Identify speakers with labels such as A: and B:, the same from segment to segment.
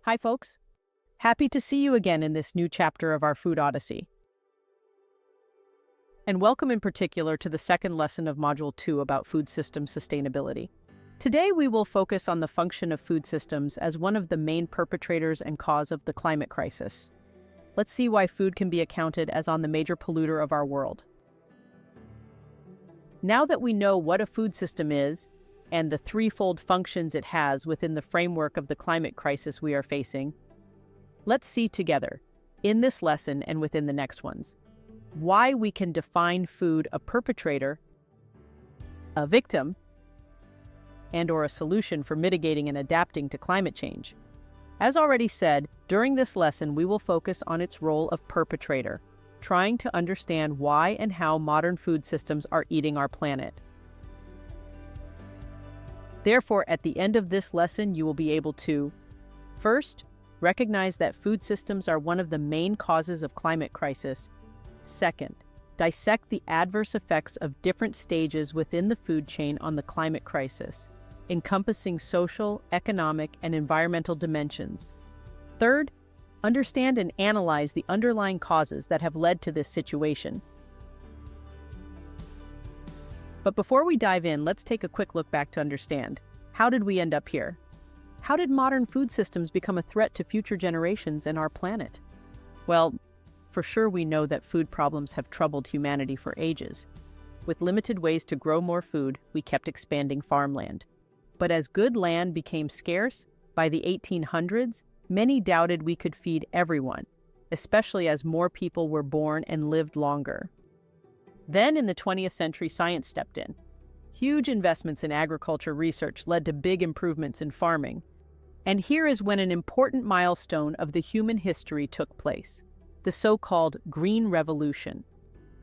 A: Hi, folks. Happy to see you again in this new chapter of our Food Odyssey. And welcome in particular to the second lesson of Module 2 about food system sustainability. Today we will focus on the function of food systems as one of the main perpetrators and cause of the climate crisis. Let's see why food can be accounted as on the major polluter of our world. Now that we know what a food system is, and the threefold functions it has within the framework of the climate crisis we are facing, let's see together, in this lesson and within the next ones, why we can define food a perpetrator, a victim, and/or a solution for mitigating and adapting to climate change. As already said, during this lesson we will focus on its role of perpetrator, trying to understand why and how modern food systems are eating our planet. Therefore, at the end of this lesson, you will be able to, first, recognize that food systems are one of the main causes of climate crisis. Second, dissect the adverse effects of different stages within the food chain on the climate crisis, encompassing social, economic, and environmental dimensions. Third, understand and analyze the underlying causes that have led to this situation. But before we dive in, let's take a quick look back to understand, how did we end up here? How did modern food systems become a threat to future generations and our planet? Well, for sure we know that food problems have troubled humanity for ages. With limited ways to grow more food, we kept expanding farmland. But as good land became scarce, by the 1800s, many doubted we could feed everyone, especially as more people were born and lived longer. Then in the 20th century, science stepped in. Huge investments in agriculture research led to big improvements in farming. And here is when an important milestone of the human history took place, the so-called Green Revolution,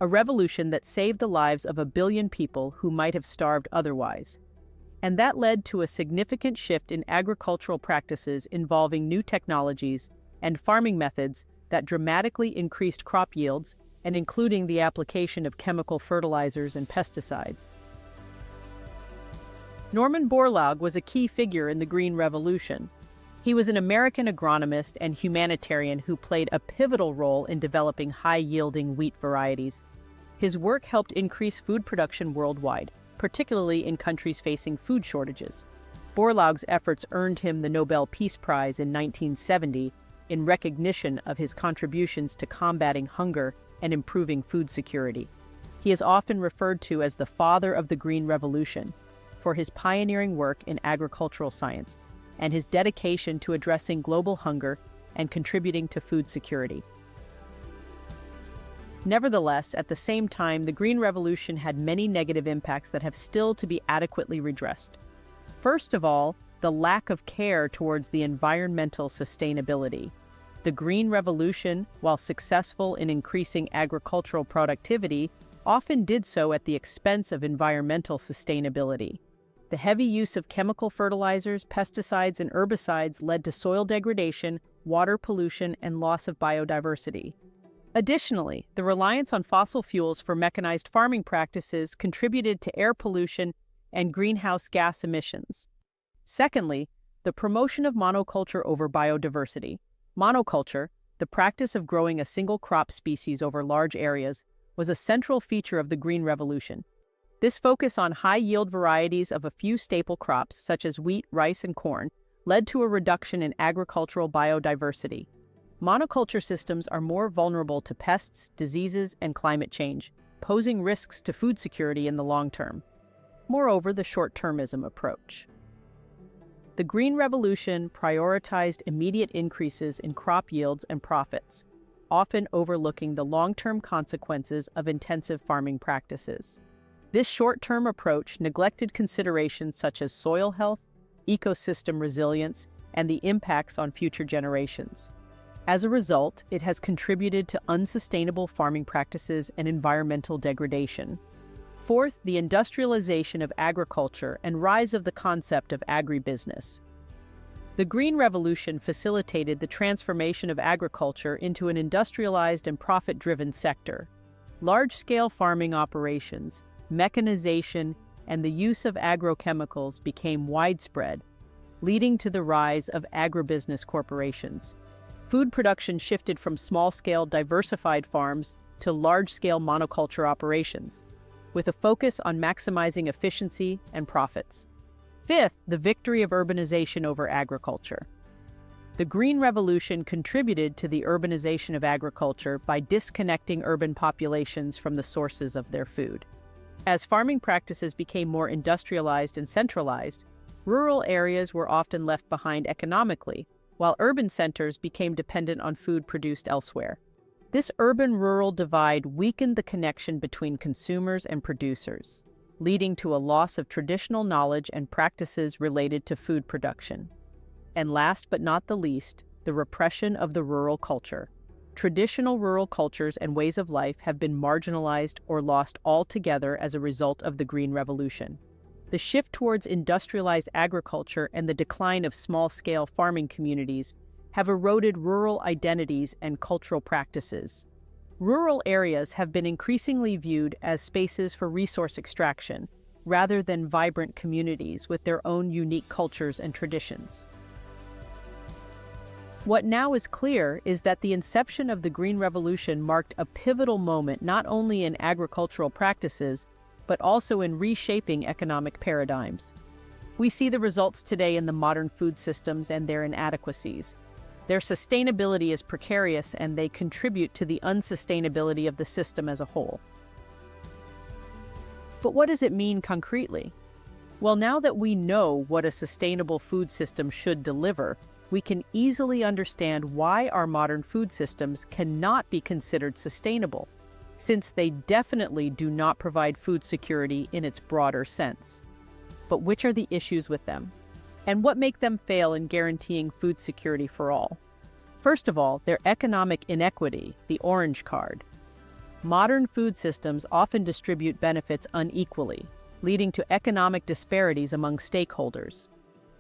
A: a revolution that saved the lives of 1 billion people who might have starved otherwise. And that led to a significant shift in agricultural practices involving new technologies and farming methods that dramatically increased crop yields, and including the application of chemical fertilizers and pesticides. Norman Borlaug was a key figure in the Green Revolution. He was an American agronomist and humanitarian who played a pivotal role in developing high-yielding wheat varieties. His work helped increase food production worldwide, particularly in countries facing food shortages. Borlaug's efforts earned him the Nobel Peace Prize in 1970 in recognition of his contributions to combating hunger and improving food security. He is often referred to as the father of the Green Revolution for his pioneering work in agricultural science and his dedication to addressing global hunger and contributing to food security. Nevertheless, at the same time, the Green Revolution had many negative impacts that have still to be adequately redressed. First of all, the lack of care towards the environmental sustainability. The Green Revolution, while successful in increasing agricultural productivity, often did so at the expense of environmental sustainability. The heavy use of chemical fertilizers, pesticides, and herbicides led to soil degradation, water pollution, and loss of biodiversity. Additionally, the reliance on fossil fuels for mechanized farming practices contributed to air pollution and greenhouse gas emissions. Secondly, the promotion of monoculture over biodiversity. Monoculture, the practice of growing a single crop species over large areas, was a central feature of the Green Revolution. This focus on high-yield varieties of a few staple crops, such as wheat, rice, and corn, led to a reduction in agricultural biodiversity. Monoculture systems are more vulnerable to pests, diseases, and climate change, posing risks to food security in the long term. Moreover, the short-termism approach. The Green Revolution prioritized immediate increases in crop yields and profits, often overlooking the long-term consequences of intensive farming practices. This short-term approach neglected considerations such as soil health, ecosystem resilience, and the impacts on future generations. As a result, it has contributed to unsustainable farming practices and environmental degradation. Fourth, the industrialization of agriculture and rise of the concept of agribusiness. The Green Revolution facilitated the transformation of agriculture into an industrialized and profit-driven sector. Large-scale farming operations, mechanization, and the use of agrochemicals became widespread, leading to the rise of agribusiness corporations. Food production shifted from small-scale diversified farms to large-scale monoculture operations, with a focus on maximizing efficiency and profits. Fifth, the victory of urbanization over agriculture. The Green Revolution contributed to the urbanization of agriculture by disconnecting urban populations from the sources of their food. As farming practices became more industrialized and centralized, rural areas were often left behind economically, while urban centers became dependent on food produced elsewhere. This urban-rural divide weakened the connection between consumers and producers, leading to a loss of traditional knowledge and practices related to food production. And last but not the least, the repression of the rural culture. Traditional rural cultures and ways of life have been marginalized or lost altogether as a result of the Green Revolution. The shift towards industrialized agriculture and the decline of small-scale farming communities have eroded rural identities and cultural practices. Rural areas have been increasingly viewed as spaces for resource extraction, rather than vibrant communities with their own unique cultures and traditions. What now is clear is that the inception of the Green Revolution marked a pivotal moment not only in agricultural practices, but also in reshaping economic paradigms. We see the results today in the modern food systems and their inadequacies. Their sustainability is precarious, and they contribute to the unsustainability of the system as a whole. But what does it mean concretely? Well, now that we know what a sustainable food system should deliver, we can easily understand why our modern food systems cannot be considered sustainable, since they definitely do not provide food security in its broader sense. But which are the issues with them? And what make them fail in guaranteeing food security for all? First of all, their economic inequity, the orange card. Modern food systems often distribute benefits unequally, leading to economic disparities among stakeholders.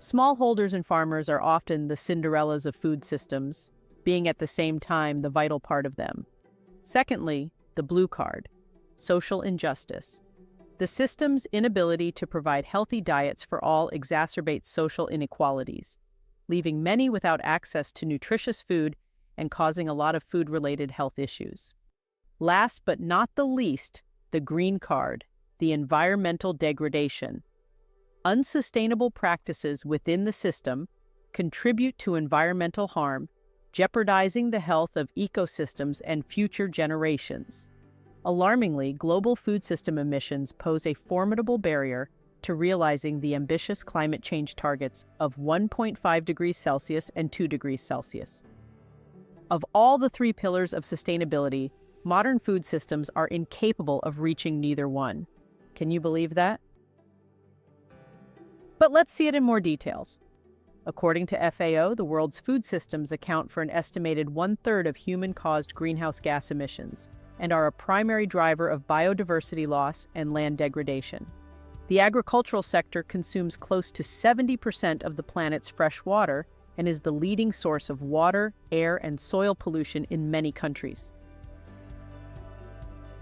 A: Smallholders and farmers are often the Cinderellas of food systems, being at the same time the vital part of them. Secondly, the blue card, social injustice. The system's inability to provide healthy diets for all exacerbates social inequalities, leaving many without access to nutritious food and causing a lot of food-related health issues. Last but not the least, the green card, the environmental degradation. Unsustainable practices within the system contribute to environmental harm, jeopardizing the health of ecosystems and future generations. Alarmingly, global food system emissions pose a formidable barrier to realizing the ambitious climate change targets of 1.5 degrees Celsius and 2 degrees Celsius. Of all the three pillars of sustainability, modern food systems are incapable of reaching neither one. Can you believe that? But let's see it in more details. According to FAO, the world's food systems account for an estimated 1/3 of human-caused greenhouse gas emissions and are a primary driver of biodiversity loss and land degradation. The agricultural sector consumes close to 70% of the planet's fresh water and is the leading source of water, air, and soil pollution in many countries.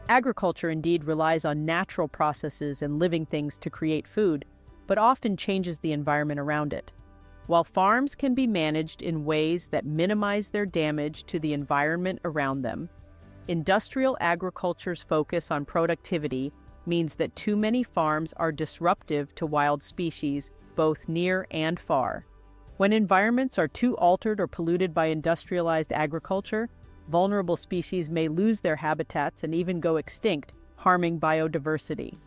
A: Agriculture indeed relies on natural processes and living things to create food, but often changes the environment around it. While farms can be managed in ways that minimize their damage to the environment around them, industrial agriculture's focus on productivity means that too many farms are disruptive to wild species, both near and far. When environments are too altered or polluted by industrialized agriculture, vulnerable species may lose their habitats and even go extinct, harming biodiversity.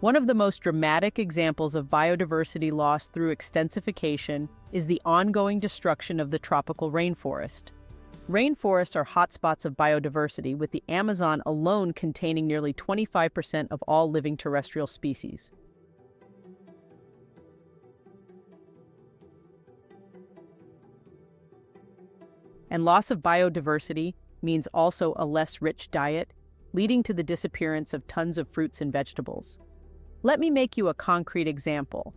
A: One of the most dramatic examples of biodiversity loss through extensification is the ongoing destruction of the tropical rainforest. Rainforests are hotspots of biodiversity, with the Amazon alone containing nearly 25% of all living terrestrial species. And loss of biodiversity means also a less rich diet, leading to the disappearance of tons of fruits and vegetables. Let me make you a concrete example.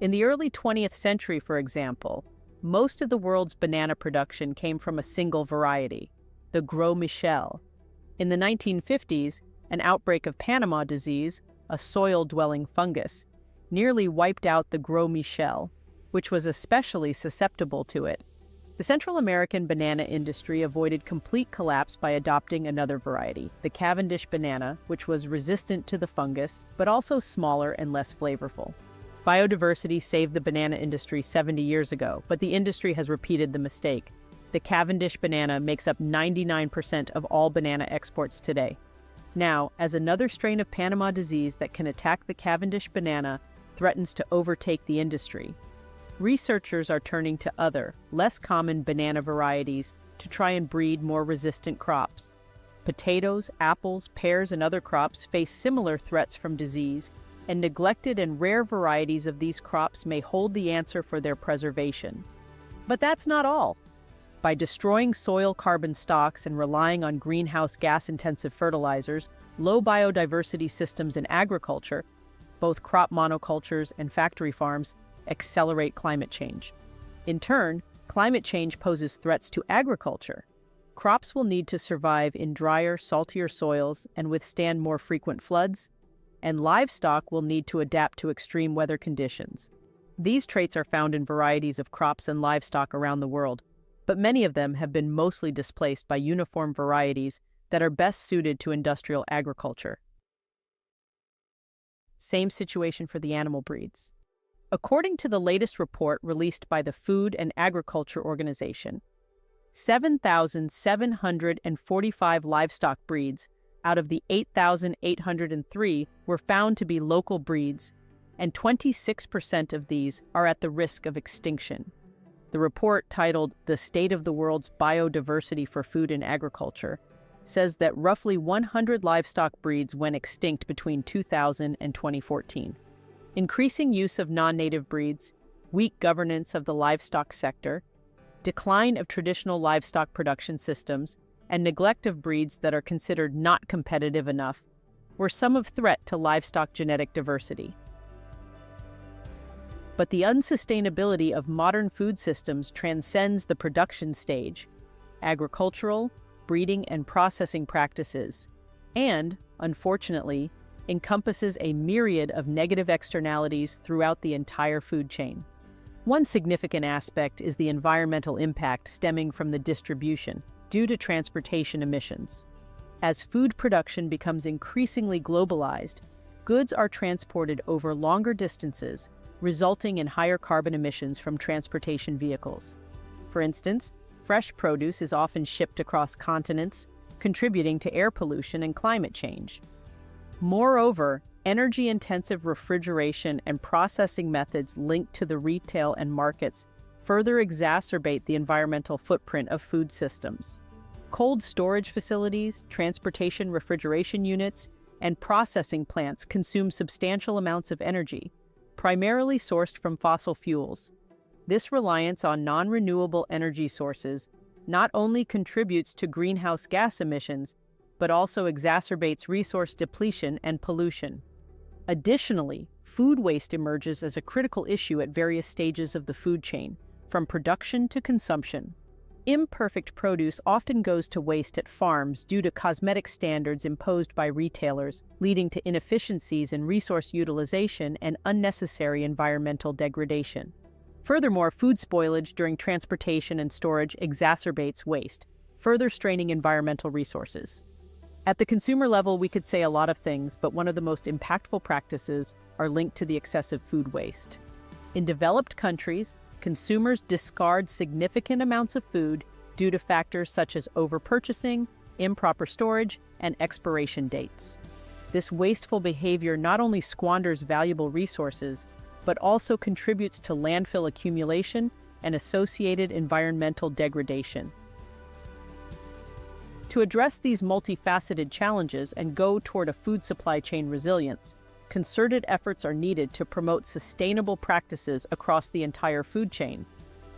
A: In the early 20th century, for example, most of the world's banana production came from a single variety, the Gros Michel. In the 1950s, an outbreak of Panama disease, a soil-dwelling fungus, nearly wiped out the Gros Michel, which was especially susceptible to it. The Central American banana industry avoided complete collapse by adopting another variety, the Cavendish banana, which was resistant to the fungus, but also smaller and less flavorful. Biodiversity saved the banana industry 70 years ago, but the industry has repeated the mistake. The Cavendish banana makes up 99% of all banana exports today. Now, as another strain of Panama disease that can attack the Cavendish banana threatens to overtake the industry, researchers are turning to other, less common banana varieties to try and breed more resistant crops. Potatoes, apples, pears, and other crops face similar threats from disease, and neglected and rare varieties of these crops may hold the answer for their preservation. But that's not all. By destroying soil carbon stocks and relying on greenhouse gas-intensive fertilizers, low biodiversity systems in agriculture, both crop monocultures and factory farms, accelerate climate change. In turn, climate change poses threats to agriculture. Crops will need to survive in drier, saltier soils and withstand more frequent floods, and livestock will need to adapt to extreme weather conditions. These traits are found in varieties of crops and livestock around the world, but many of them have been mostly displaced by uniform varieties that are best suited to industrial agriculture. Same situation for the animal breeds. According to the latest report released by the Food and Agriculture Organization, 7,745 livestock breeds out of the 8,803 were found to be local breeds, and 26% of these are at the risk of extinction. The report, titled "The State of the World's Biodiversity for Food and Agriculture," says that roughly 100 livestock breeds went extinct between 2000 and 2014. Increasing use of non-native breeds, weak governance of the livestock sector, decline of traditional livestock production systems, and neglect of breeds that are considered not competitive enough were some of threat to livestock genetic diversity. But the unsustainability of modern food systems transcends the production stage, agricultural, breeding, and processing practices, and, unfortunately, encompasses a myriad of negative externalities throughout the entire food chain. One significant aspect is the environmental impact stemming from the distribution due to transportation emissions. As food production becomes increasingly globalized, goods are transported over longer distances, resulting in higher carbon emissions from transportation vehicles. For instance, fresh produce is often shipped across continents, contributing to air pollution and climate change. Moreover, energy-intensive refrigeration and processing methods linked to the retail and markets further exacerbate the environmental footprint of food systems. Cold storage facilities, transportation refrigeration units, and processing plants consume substantial amounts of energy, primarily sourced from fossil fuels. This reliance on non-renewable energy sources not only contributes to greenhouse gas emissions, but also exacerbates resource depletion and pollution. Additionally, food waste emerges as a critical issue at various stages of the food chain, from production to consumption. Imperfect produce often goes to waste at farms due to cosmetic standards imposed by retailers, leading to inefficiencies in resource utilization and unnecessary environmental degradation. Furthermore, food spoilage during transportation and storage exacerbates waste, further straining environmental resources. At the consumer level, we could say a lot of things, but one of the most impactful practices are linked to the excessive food waste. In developed countries, consumers discard significant amounts of food due to factors such as overpurchasing, improper storage, and expiration dates. This wasteful behavior not only squanders valuable resources, but also contributes to landfill accumulation and associated environmental degradation. To address these multifaceted challenges and go toward a food supply chain resilience, concerted efforts are needed to promote sustainable practices across the entire food chain.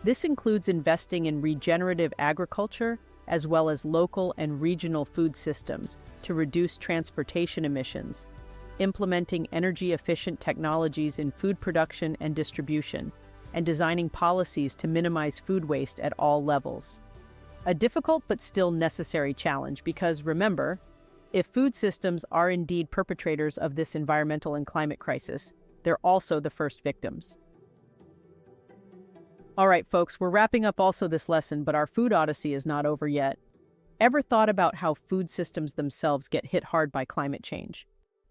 A: This includes investing in regenerative agriculture, as well as local and regional food systems to reduce transportation emissions, implementing energy-efficient technologies in food production and distribution, and designing policies to minimize food waste at all levels. A difficult but still necessary challenge because, remember, if food systems are indeed perpetrators of this environmental and climate crisis, they're also the first victims. All right, folks, we're wrapping up also this lesson, but our food odyssey is not over yet. Ever thought about how food systems themselves get hit hard by climate change?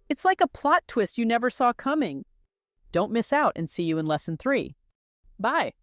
A: It's like a plot twist you never saw coming. Don't miss out and see you in lesson 3. Bye.